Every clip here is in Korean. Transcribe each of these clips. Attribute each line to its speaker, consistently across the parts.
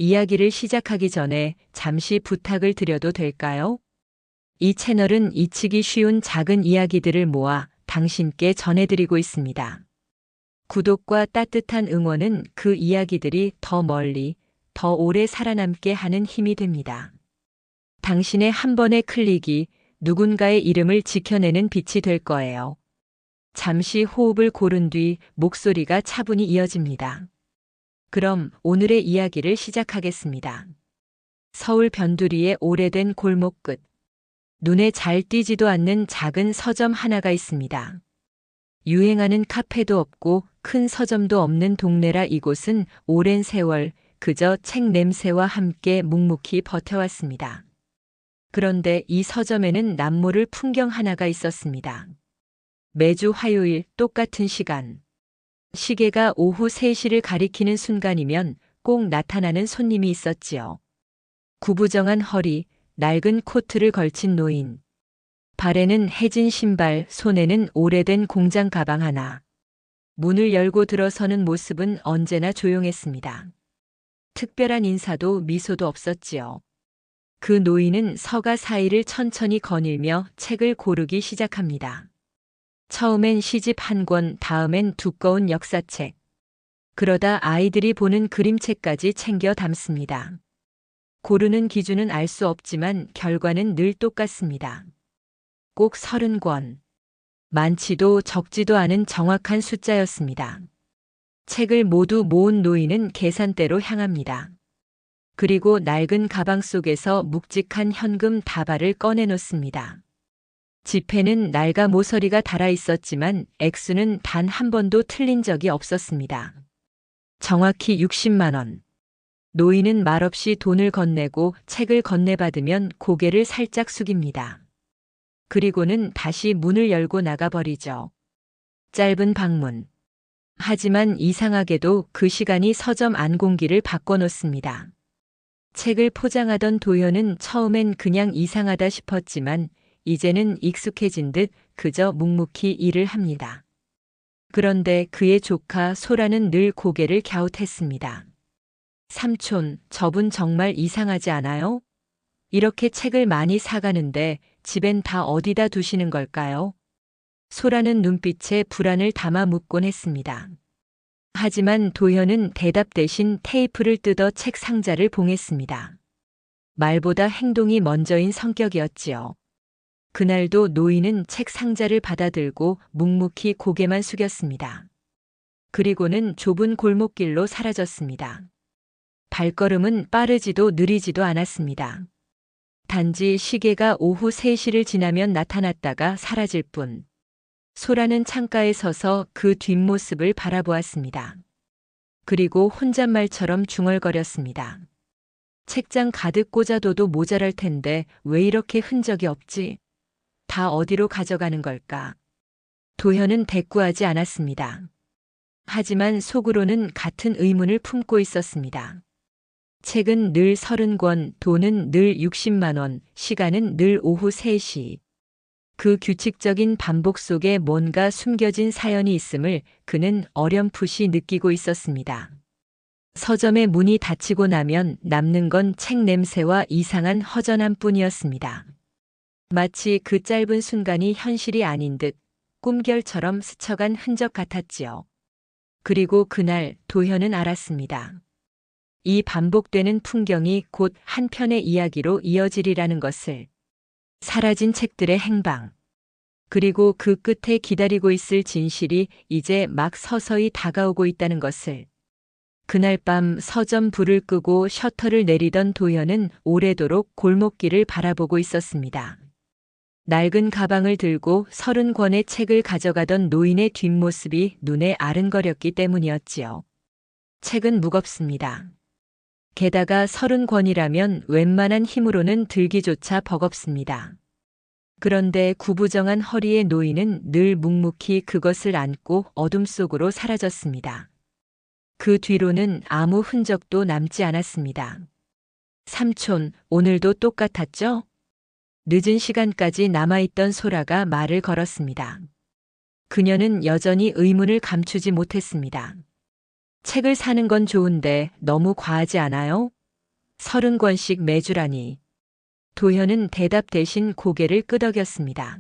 Speaker 1: 이야기를 시작하기 전에 잠시 부탁을 드려도 될까요? 이 채널은 잊히기 쉬운 작은 이야기들을 모아 당신께 전해드리고 있습니다. 구독과 따뜻한 응원은 그 이야기들이 더 멀리, 더 오래 살아남게 하는 힘이 됩니다. 당신의 한 번의 클릭이 누군가의 이름을 지켜내는 빛이 될 거예요. 잠시 호흡을 고른 뒤 목소리가 차분히 이어집니다. 그럼 오늘의 이야기를 시작하겠습니다. 서울 변두리의 오래된 골목 끝. 눈에 잘 띄지도 않는 작은 서점 하나가 있습니다. 유행하는 카페도 없고 큰 서점도 없는 동네라 이곳은 오랜 세월 그저 책 냄새와 함께 묵묵히 버텨왔습니다. 그런데 이 서점에는 남모를 풍경 하나가 있었습니다. 매주 화요일 똑같은 시간. 시계가 오후 3시를 가리키는 순간이면 꼭 나타나는 손님이 있었지요. 구부정한 허리, 낡은 코트를 걸친 노인. 발에는 해진 신발, 손에는 오래된 공장 가방 하나. 문을 열고 들어서는 모습은 언제나 조용했습니다. 특별한 인사도 미소도 없었지요. 그 노인은 서가 사이를 천천히 거닐며 책을 고르기 시작합니다. 처음엔 시집 한 권, 다음엔 두꺼운 역사책. 그러다 아이들이 보는 그림책까지 챙겨 담습니다. 고르는 기준은 알 수 없지만 결과는 늘 똑같습니다. 꼭 30권. 많지도 적지도 않은 정확한 숫자였습니다. 책을 모두 모은 노인은 계산대로 향합니다. 그리고 낡은 가방 속에서 묵직한 현금 다발을 꺼내놓습니다. 지폐는 낡아 모서리가 달아 있었지만 액수는 단 한 번도 틀린 적이 없었습니다. 정확히 60만 원. 노인은 말없이 돈을 건네고 책을 건네받으면 고개를 살짝 숙입니다. 그리고는 다시 문을 열고 나가버리죠. 짧은 방문. 하지만 이상하게도 그 시간이 서점 안 공기를 바꿔놓습니다. 책을 포장하던 도현은 처음엔 그냥 이상하다 싶었지만 이제는 익숙해진 듯 그저 묵묵히 일을 합니다. 그런데 그의 조카 소라는 늘 고개를 갸웃했습니다. 삼촌, 저분 정말 이상하지 않아요? 이렇게 책을 많이 사가는데 집엔 다 어디다 두시는 걸까요? 소라는 눈빛에 불안을 담아 묻곤 했습니다. 하지만 도현은 대답 대신 테이프를 뜯어 책 상자를 봉했습니다. 말보다 행동이 먼저인 성격이었지요. 그날도 노인은 책 상자를 받아들고 묵묵히 고개만 숙였습니다. 그리고는 좁은 골목길로 사라졌습니다. 발걸음은 빠르지도 느리지도 않았습니다. 단지 시계가 오후 3시를 지나면 나타났다가 사라질 뿐. 소라는 창가에 서서 그 뒷모습을 바라보았습니다. 그리고 혼잣말처럼 중얼거렸습니다. 책장 가득 꽂아둬도 모자랄 텐데 왜 이렇게 흔적이 없지? 다 어디로 가져가는 걸까? 도현은 대꾸하지 않았습니다. 하지만 속으로는 같은 의문을 품고 있었습니다. 책은 늘 30권, 돈은 늘 60만 원, 시간은 늘 오후 3시. 그 규칙적인 반복 속에 뭔가 숨겨진 사연이 있음을 그는 어렴풋이 느끼고 있었습니다. 서점의 문이 닫히고 나면 남는 건 책 냄새와 이상한 허전함 뿐이었습니다. 마치 그 짧은 순간이 현실이 아닌 듯 꿈결처럼 스쳐간 흔적 같았지요. 그리고 그날 도현은 알았습니다. 이 반복되는 풍경이 곧 한 편의 이야기로 이어지리라는 것을. 사라진 책들의 행방. 그리고 그 끝에 기다리고 있을 진실이 이제 막 서서히 다가오고 있다는 것을. 그날 밤 서점 불을 끄고 셔터를 내리던 도현은 오래도록 골목길을 바라보고 있었습니다. 낡은 가방을 들고 30권의 책을 가져가던 노인의 뒷모습이 눈에 아른거렸기 때문이었지요. 책은 무겁습니다. 게다가 30권이라면 웬만한 힘으로는 들기조차 버겁습니다. 그런데 구부정한 허리의 노인은 늘 묵묵히 그것을 안고 어둠 속으로 사라졌습니다. 그 뒤로는 아무 흔적도 남지 않았습니다. 삼촌, 오늘도 똑같았죠? 늦은 시간까지 남아있던 소라가 말을 걸었습니다. 그녀는 여전히 의문을 감추지 못했습니다. 책을 사는 건 좋은데 너무 과하지 않아요? 30권씩 매주라니. 도현은 대답 대신 고개를 끄덕였습니다.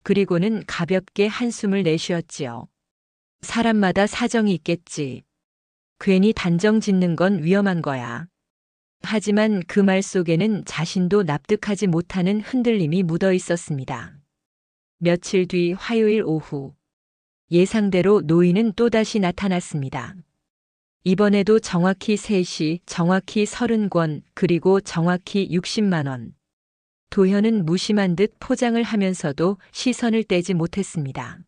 Speaker 1: 그리고는 가볍게 한숨을 내쉬었지요. 사람마다 사정이 있겠지. 괜히 단정 짓는 건 위험한 거야. 하지만 그 말 속에는 자신도 납득하지 못하는 흔들림이 묻어 있었습니다. 며칠 뒤 화요일 오후. 예상대로 노인은 또다시 나타났습니다. 이번에도 정확히 3시, 정확히 30권, 그리고 정확히 60만 원. 도현은 무심한 듯 포장을 하면서도 시선을 떼지 못했습니다.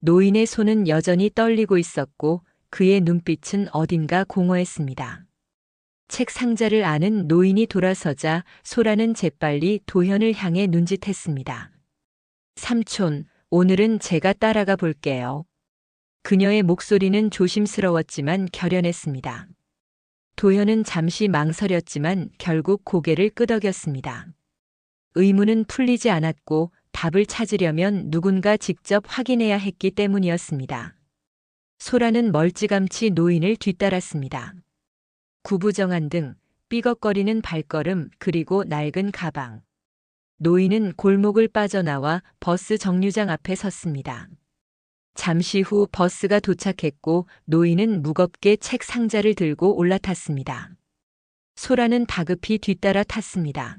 Speaker 1: 노인의 손은 여전히 떨리고 있었고 그의 눈빛은 어딘가 공허했습니다. 책 상자를 아는 노인이 돌아서자 소라는 재빨리 도현을 향해 눈짓했습니다. 삼촌, 오늘은 제가 따라가 볼게요. 그녀의 목소리는 조심스러웠지만 결연했습니다. 도현은 잠시 망설였지만 결국 고개를 끄덕였습니다. 의문은 풀리지 않았고 답을 찾으려면 누군가 직접 확인해야 했기 때문이었습니다. 소라는 멀찌감치 노인을 뒤따랐습니다. 구부정한 등, 삐걱거리는 발걸음, 그리고 낡은 가방. 노인은 골목을 빠져나와 버스 정류장 앞에 섰습니다. 잠시 후 버스가 도착했고 노인은 무겁게 책 상자를 들고 올라탔습니다. 소라는 다급히 뒤따라 탔습니다.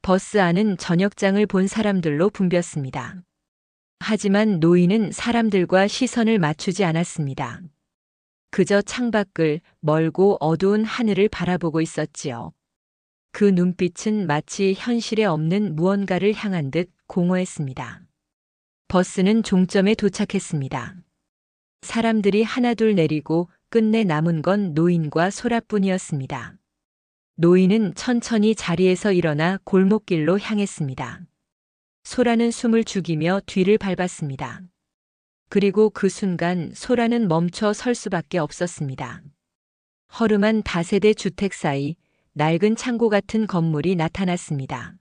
Speaker 1: 버스 안은 저녁장을 본 사람들로 붐볐습니다. 하지만 노인은 사람들과 시선을 맞추지 않았습니다. 그저 창밖을 멀고 어두운 하늘을 바라보고 있었지요. 그 눈빛은 마치 현실에 없는 무언가를 향한 듯 공허했습니다. 버스는 종점에 도착했습니다. 사람들이 하나둘 내리고 끝내 남은 건 노인과 소라뿐이었습니다. 노인은 천천히 자리에서 일어나 골목길로 향했습니다. 소라는 숨을 죽이며 뒤를 밟았습니다. 그리고 그 순간 소라는 멈춰 설 수밖에 없었습니다. 허름한 다세대 주택 사이 낡은 창고 같은 건물이 나타났습니다.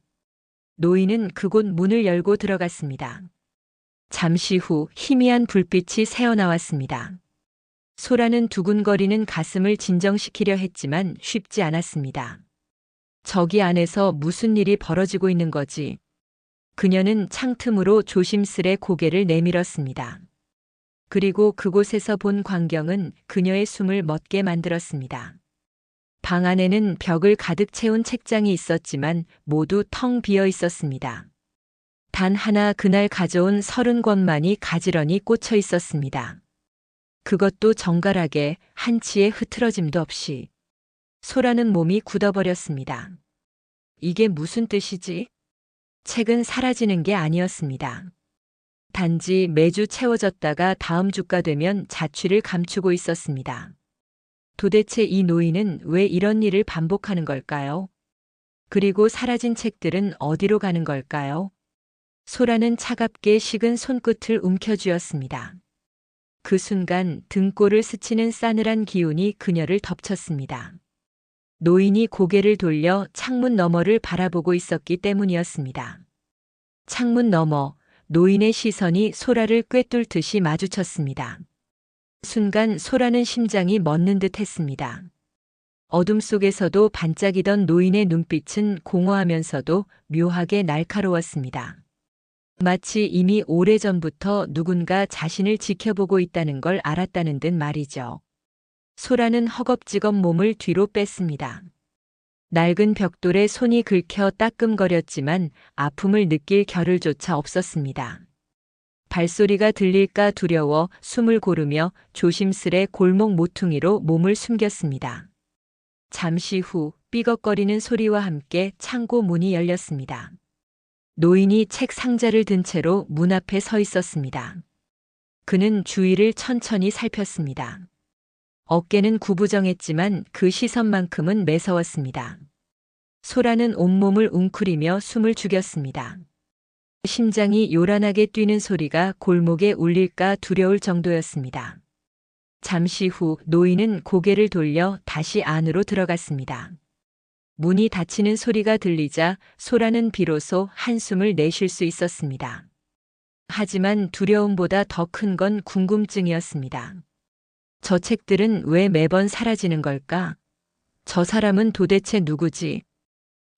Speaker 1: 노인은 그곳 문을 열고 들어갔습니다. 잠시 후 희미한 불빛이 새어나왔습니다. 소라는 두근거리는 가슴을 진정시키려 했지만 쉽지 않았습니다. 저기 안에서 무슨 일이 벌어지고 있는 거지? 그녀는 창틈으로 조심스레 고개를 내밀었습니다. 그리고 그곳에서 본 광경은 그녀의 숨을 멎게 만들었습니다. 방 안에는 벽을 가득 채운 책장이 있었지만 모두 텅 비어 있었습니다. 단 하나 그날 가져온 30권만이 가지런히 꽂혀 있었습니다. 그것도 정갈하게 한 치의 흐트러짐도 없이. 소라는 몸이 굳어버렸습니다. 이게 무슨 뜻이지? 책은 사라지는 게 아니었습니다. 단지 매주 채워졌다가 다음 주가 되면 자취를 감추고 있었습니다. 도대체 이 노인은 왜 이런 일을 반복하는 걸까요? 그리고 사라진 책들은 어디로 가는 걸까요? 소라는 차갑게 식은 손끝을 움켜쥐었습니다. 그 순간 등골을 스치는 싸늘한 기운이 그녀를 덮쳤습니다. 노인이 고개를 돌려 창문 너머를 바라보고 있었기 때문이었습니다. 창문 너머, 노인의 시선이 소라를 꿰뚫듯이 마주쳤습니다. 순간 소라는 심장이 멎는 듯 했습니다. 어둠 속에서도 반짝이던 노인의 눈빛은 공허하면서도 묘하게 날카로웠습니다. 마치 이미 오래전부터 누군가 자신을 지켜보고 있다는 걸 알았다는 듯 말이죠. 소라는 허겁지겁 몸을 뒤로 뺐습니다. 낡은 벽돌에 손이 긁혀 따끔거렸지만 아픔을 느낄 겨를조차 없었습니다. 발소리가 들릴까 두려워 숨을 고르며 조심스레 골목 모퉁이로 몸을 숨겼습니다. 잠시 후 삐걱거리는 소리와 함께 창고 문이 열렸습니다. 노인이 책 상자를 든 채로 문 앞에 서 있었습니다. 그는 주위를 천천히 살폈습니다. 어깨는 구부정했지만 그 시선만큼은 매서웠습니다. 소라는 온몸을 웅크리며 숨을 죽였습니다. 심장이 요란하게 뛰는 소리가 골목에 울릴까 두려울 정도였습니다. 잠시 후 노인은 고개를 돌려 다시 안으로 들어갔습니다. 문이 닫히는 소리가 들리자 소라는 비로소 한숨을 내쉴 수 있었습니다. 하지만 두려움보다 더 큰 건 궁금증이었습니다. 저 책들은 왜 매번 사라지는 걸까? 저 사람은 도대체 누구지?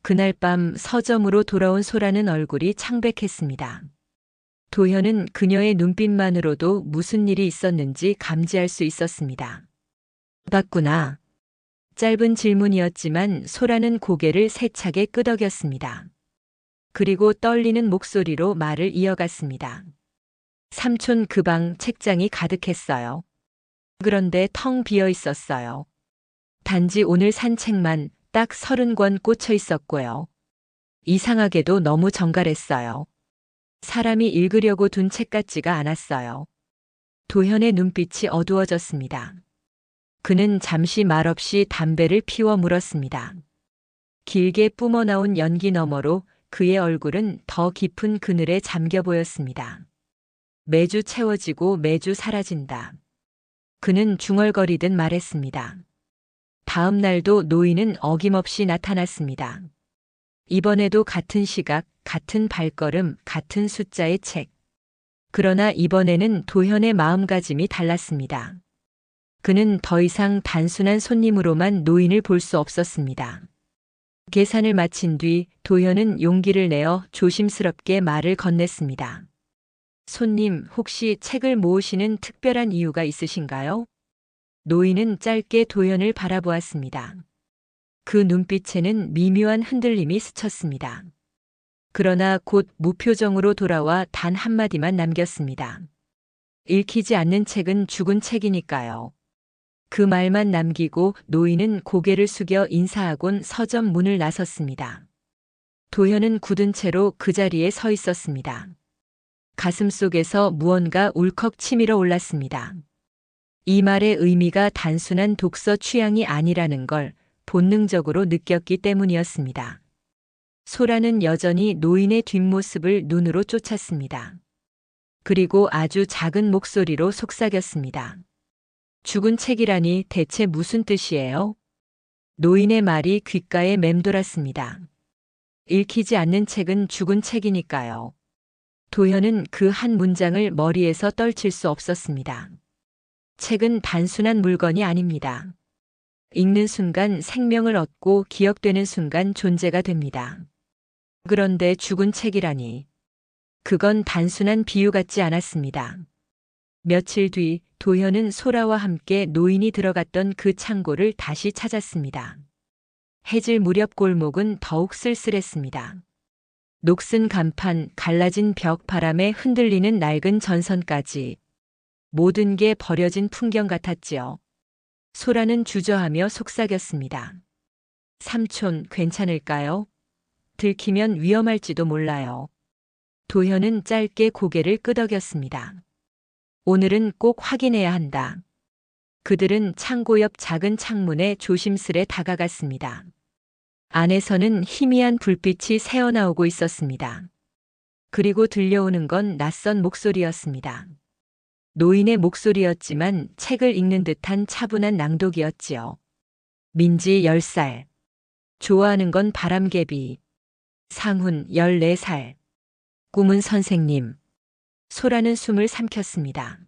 Speaker 1: 그날 밤 서점으로 돌아온 소라는 얼굴이 창백했습니다. 도현은 그녀의 눈빛만으로도 무슨 일이 있었는지 감지할 수 있었습니다. 봤구나. 짧은 질문이었지만 소라는 고개를 세차게 끄덕였습니다. 그리고 떨리는 목소리로 말을 이어갔습니다. 삼촌 그 방 책장이 가득했어요. 그런데 텅 비어 있었어요. 단지 오늘 산 책만 딱 30권 꽂혀 있었고요. 이상하게도 너무 정갈했어요. 사람이 읽으려고 둔 책 같지가 않았어요. 도현의 눈빛이 어두워졌습니다. 그는 잠시 말없이 담배를 피워 물었습니다. 길게 뿜어나온 연기 너머로 그의 얼굴은 더 깊은 그늘에 잠겨 보였습니다. 매주 채워지고 매주 사라진다. 그는 중얼거리듯 말했습니다. 다음 날도 노인은 어김없이 나타났습니다. 이번에도 같은 시각, 같은 발걸음, 같은 숫자의 책. 그러나 이번에는 도현의 마음가짐이 달랐습니다. 그는 더 이상 단순한 손님으로만 노인을 볼 수 없었습니다. 계산을 마친 뒤 도현은 용기를 내어 조심스럽게 말을 건넸습니다. 손님, 혹시 책을 모으시는 특별한 이유가 있으신가요? 노인은 짧게 도현을 바라보았습니다. 그 눈빛에는 미묘한 흔들림이 스쳤습니다. 그러나 곧 무표정으로 돌아와 단 한마디만 남겼습니다. 읽히지 않는 책은 죽은 책이니까요. 그 말만 남기고 노인은 고개를 숙여 인사하곤 서점 문을 나섰습니다. 도현은 굳은 채로 그 자리에 서 있었습니다. 가슴속에서 무언가 울컥 치밀어 올랐습니다. 이 말의 의미가 단순한 독서 취향이 아니라는 걸 본능적으로 느꼈기 때문이었습니다. 소라는 여전히 노인의 뒷모습을 눈으로 쫓았습니다. 그리고 아주 작은 목소리로 속삭였습니다. 죽은 책이라니 대체 무슨 뜻이에요? 노인의 말이 귓가에 맴돌았습니다. 읽히지 않는 책은 죽은 책이니까요. 도현은 그 한 문장을 머리에서 떨칠 수 없었습니다. 책은 단순한 물건이 아닙니다. 읽는 순간 생명을 얻고 기억되는 순간 존재가 됩니다. 그런데 죽은 책이라니. 그건 단순한 비유 같지 않았습니다. 며칠 뒤 도현은 소라와 함께 노인이 들어갔던 그 창고를 다시 찾았습니다. 해질 무렵 골목은 더욱 쓸쓸했습니다. 녹슨 간판, 갈라진 벽, 바람에 흔들리는 낡은 전선까지 모든 게 버려진 풍경 같았지요. 소라는 주저하며 속삭였습니다. 삼촌, 괜찮을까요? 들키면 위험할지도 몰라요. 도현은 짧게 고개를 끄덕였습니다. 오늘은 꼭 확인해야 한다. 그들은 창고 옆 작은 창문에 조심스레 다가갔습니다. 안에서는 희미한 불빛이 새어나오고 있었습니다. 그리고 들려오는 건 낯선 목소리였습니다. 노인의 목소리였지만 책을 읽는 듯한 차분한 낭독이었지요. 민지 10살. 좋아하는 건 바람개비. 상훈 14살. 꿈은 선생님. 소라는 숨을 삼켰습니다.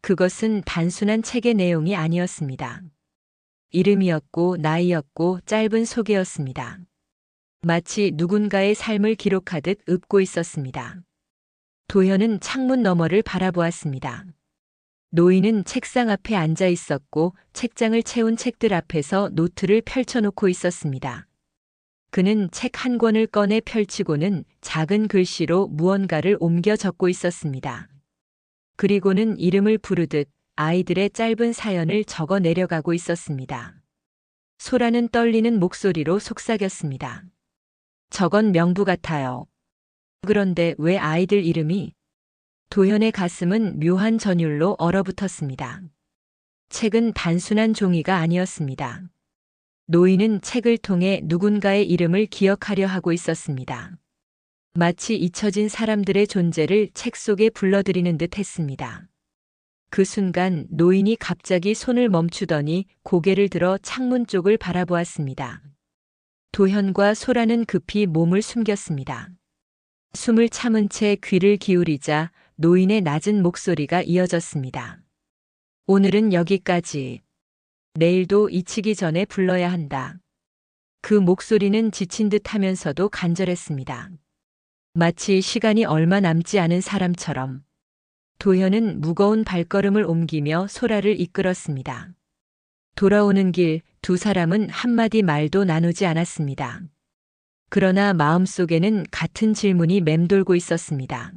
Speaker 1: 그것은 단순한 책의 내용이 아니었습니다. 이름이었고 나이였고 짧은 소개였습니다. 마치 누군가의 삶을 기록하듯 읊고 있었습니다. 도현은 창문 너머를 바라보았습니다. 노인은 책상 앞에 앉아 있었고 책장을 채운 책들 앞에서 노트를 펼쳐놓고 있었습니다. 그는 책 한 권을 꺼내 펼치고는 작은 글씨로 무언가를 옮겨 적고 있었습니다. 그리고는 이름을 부르듯 아이들의 짧은 사연을 적어 내려가고 있었습니다. 소라는 떨리는 목소리로 속삭였습니다. 저건 명부 같아요. 그런데 왜 아이들 이름이? 도현의 가슴은 묘한 전율로 얼어붙었습니다. 책은 단순한 종이가 아니었습니다. 노인은 책을 통해 누군가의 이름을 기억하려 하고 있었습니다. 마치 잊혀진 사람들의 존재를 책 속에 불러들이는 듯 했습니다. 그 순간 노인이 갑자기 손을 멈추더니 고개를 들어 창문 쪽을 바라보았습니다. 도현과 소라는 급히 몸을 숨겼습니다. 숨을 참은 채 귀를 기울이자 노인의 낮은 목소리가 이어졌습니다. 오늘은 여기까지. 내일도 잊히기 전에 불러야 한다. 그 목소리는 지친 듯 하면서도 간절했습니다. 마치 시간이 얼마 남지 않은 사람처럼. 도현은 무거운 발걸음을 옮기며 소라를 이끌었습니다. 돌아오는 길 두 사람은 한마디 말도 나누지 않았습니다. 그러나 마음속에는 같은 질문이 맴돌고 있었습니다.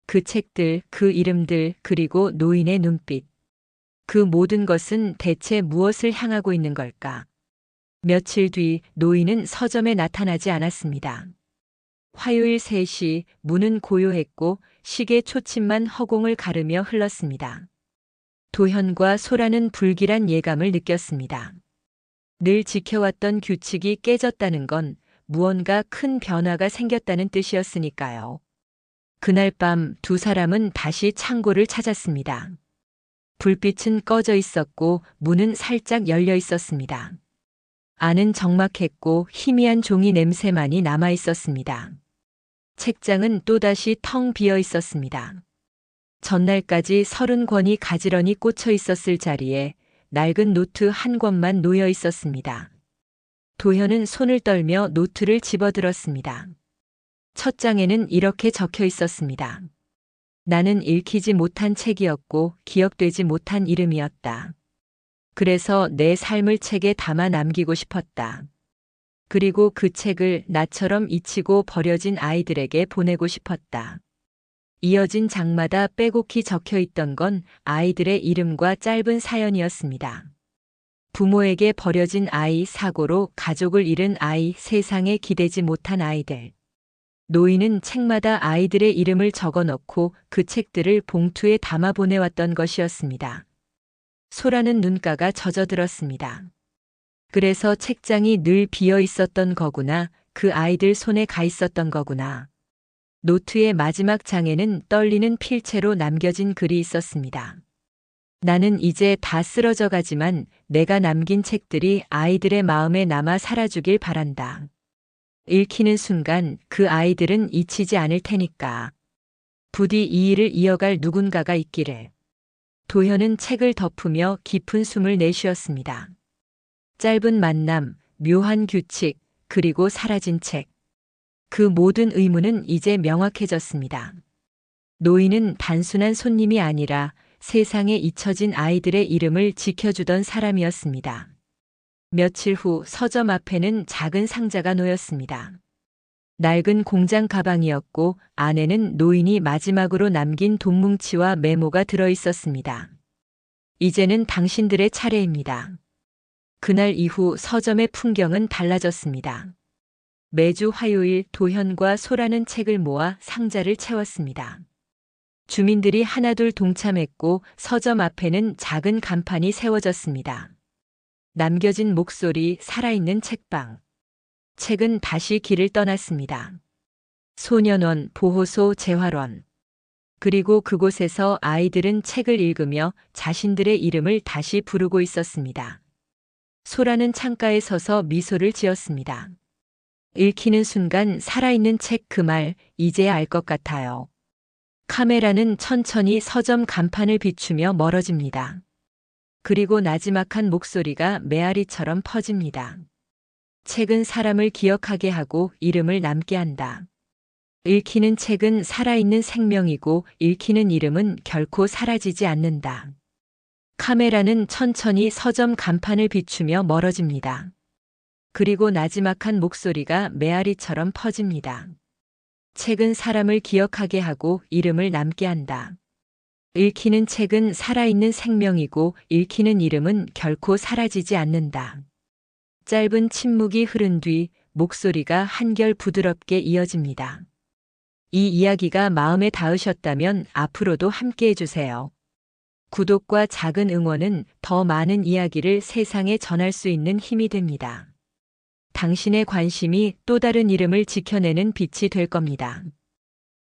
Speaker 1: 그 책들, 그 이름들, 그리고 노인의 눈빛. 그 모든 것은 대체 무엇을 향하고 있는 걸까? 며칠 뒤 노인은 서점에 나타나지 않았습니다. 화요일 3시 문은 고요했고 시계 초침만 허공을 가르며 흘렀습니다. 도현과 소라는 불길한 예감을 느꼈습니다. 늘 지켜왔던 규칙이 깨졌다는 건 무언가 큰 변화가 생겼다는 뜻이었으니까요. 그날 밤 두 사람은 다시 창고를 찾았습니다. 불빛은 꺼져 있었고 문은 살짝 열려 있었습니다. 안은 적막했고 희미한 종이 냄새만이 남아 있었습니다. 책장은 또다시 텅 비어 있었습니다. 전날까지 30권이 가지런히 꽂혀 있었을 자리에 낡은 노트 한 권만 놓여 있었습니다. 도현은 손을 떨며 노트를 집어들었습니다. 첫 장에는 이렇게 적혀 있었습니다. 나는 읽히지 못한 책이었고 기억되지 못한 이름이었다. 그래서 내 삶을 책에 담아 남기고 싶었다. 그리고 그 책을 나처럼 잊히고 버려진 아이들에게 보내고 싶었다. 이어진 장마다 빼곡히 적혀 있던 건 아이들의 이름과 짧은 사연이었습니다. 부모에게 버려진 아이, 사고로 가족을 잃은 아이, 세상에 기대지 못한 아이들. 노인은 책마다 아이들의 이름을 적어 넣고 그 책들을 봉투에 담아 보내왔던 것이었습니다. 소라는 눈가가 젖어들었습니다. 그래서 책장이 늘 비어 있었던 거구나. 그 아이들 손에 가 있었던 거구나. 노트의 마지막 장에는 떨리는 필체로 남겨진 글이 있었습니다. 나는 이제 다 쓰러져 가지만 내가 남긴 책들이 아이들의 마음에 남아 살아주길 바란다. 읽히는 순간 그 아이들은 잊히지 않을 테니까. 부디 이 일을 이어갈 누군가가 있기를. 도현은 책을 덮으며 깊은 숨을 내쉬었습니다. 짧은 만남, 묘한 규칙, 그리고 사라진 책. 그 모든 의문은 이제 명확해졌습니다. 노인은 단순한 손님이 아니라 세상에 잊혀진 아이들의 이름을 지켜주던 사람이었습니다. 며칠 후 서점 앞에는 작은 상자가 놓였습니다. 낡은 공장 가방이었고 안에는 노인이 마지막으로 남긴 돈뭉치와 메모가 들어 있었습니다. 이제는 당신들의 차례입니다. 그날 이후 서점의 풍경은 달라졌습니다. 매주 화요일 도현과 소라는 책을 모아 상자를 채웠습니다. 주민들이 하나둘 동참했고 서점 앞에는 작은 간판이 세워졌습니다. 남겨진 목소리, 살아있는 책방. 책은 다시 길을 떠났습니다. 소년원, 보호소, 재활원. 그리고 그곳에서 아이들은 책을 읽으며 자신들의 이름을 다시 부르고 있었습니다. 소라는 창가에 서서 미소를 지었습니다. 읽히는 순간 살아있는 책 그 말 이제야 알 것 같아요. 카메라는 천천히 서점 간판을 비추며 멀어집니다. 그리고 나지막한 목소리가 메아리처럼 퍼집니다. 책은 사람을 기억하게 하고 이름을 남게 한다. 읽히는 책은 살아있는 생명이고 읽히는 이름은 결코 사라지지 않는다. 카메라는 천천히 서점 간판을 비추며 멀어집니다. 그리고 나지막한 목소리가 메아리처럼 퍼집니다. 책은 사람을 기억하게 하고 이름을 남게 한다. 읽히는 책은 살아있는 생명이고 읽히는 이름은 결코 사라지지 않는다. 짧은 침묵이 흐른 뒤 목소리가 한결 부드럽게 이어집니다. 이 이야기가 마음에 닿으셨다면 앞으로도 함께 해주세요. 구독과 작은 응원은 더 많은 이야기를 세상에 전할 수 있는 힘이 됩니다. 당신의 관심이 또 다른 이름을 지켜내는 빛이 될 겁니다.